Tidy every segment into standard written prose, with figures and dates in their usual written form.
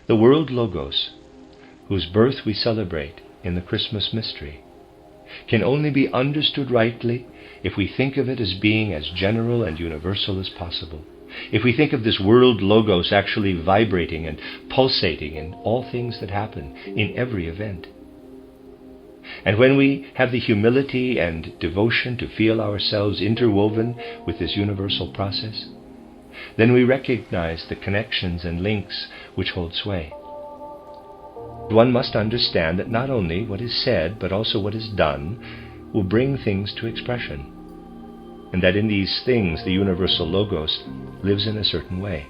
The world Logos, whose birth we celebrate in the Christmas mystery, can only be understood rightly if we think of it as being as general and universal as possible. If we think of this world Logos actually vibrating and pulsating in all things that happen, in every event. And when we have the humility and devotion to feel ourselves interwoven with this universal process, then we recognize the connections and links which hold sway. One must understand that not only what is said, but also what is done will bring things to expression, and that in these things the universal Logos lives in a certain way.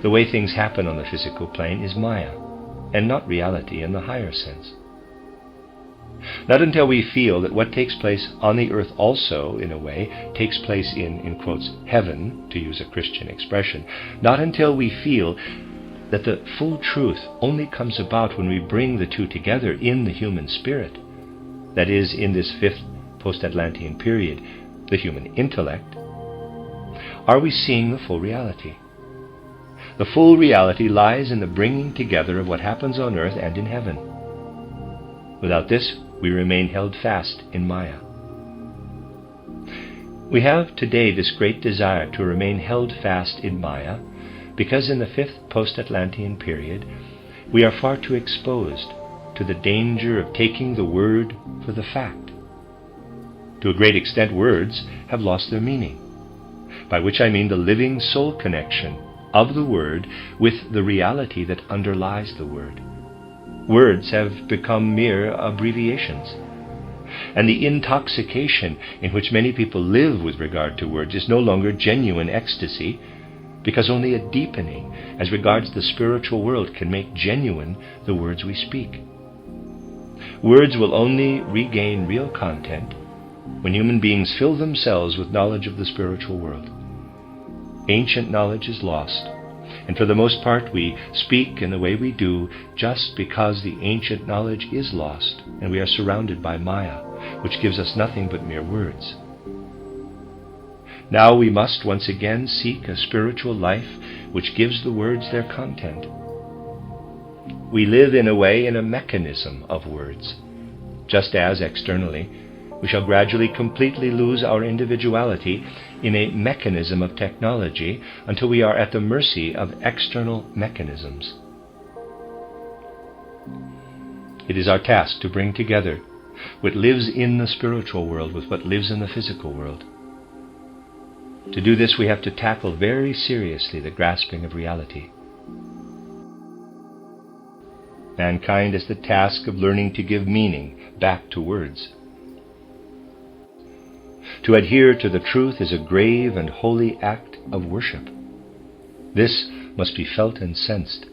The way things happen on the physical plane is Maya, and not reality in the higher sense. Not until we feel that what takes place on the earth also, in a way, takes place in quotes, heaven, to use a Christian expression, not until we feel that the full truth only comes about when we bring the two together in the human spirit, that is, in this fifth post-Atlantean period, the human intellect, are we seeing the full reality. The full reality lies in the bringing together of what happens on earth and in heaven. Without this, we remain held fast in Maya. We have today this great desire to remain held fast in Maya because in the fifth post-Atlantean period, we are far too exposed to the danger of taking the word for the fact. To a great extent, words have lost their meaning, by which I mean the living soul connection of the word with the reality that underlies the word. Words have become mere abbreviations, and the intoxication in which many people live with regard to words is no longer genuine ecstasy, because only a deepening as regards the spiritual world can make genuine the words we speak. Words will only regain real content when human beings fill themselves with knowledge of the spiritual world. Ancient knowledge is lost, and for the most part we speak in the way we do just because the ancient knowledge is lost and we are surrounded by Maya, which gives us nothing but mere words. Now we must once again seek a spiritual life which gives the words their content. We live in a way in a mechanism of words, just as externally we shall gradually completely lose our individuality in a mechanism of technology until we are at the mercy of external mechanisms. It is our task to bring together what lives in the spiritual world with what lives in the physical world. To do this, we have to tackle very seriously the grasping of reality. Mankind has the task of learning to give meaning back to words. To adhere to the truth is a grave and holy act of worship. This must be felt and sensed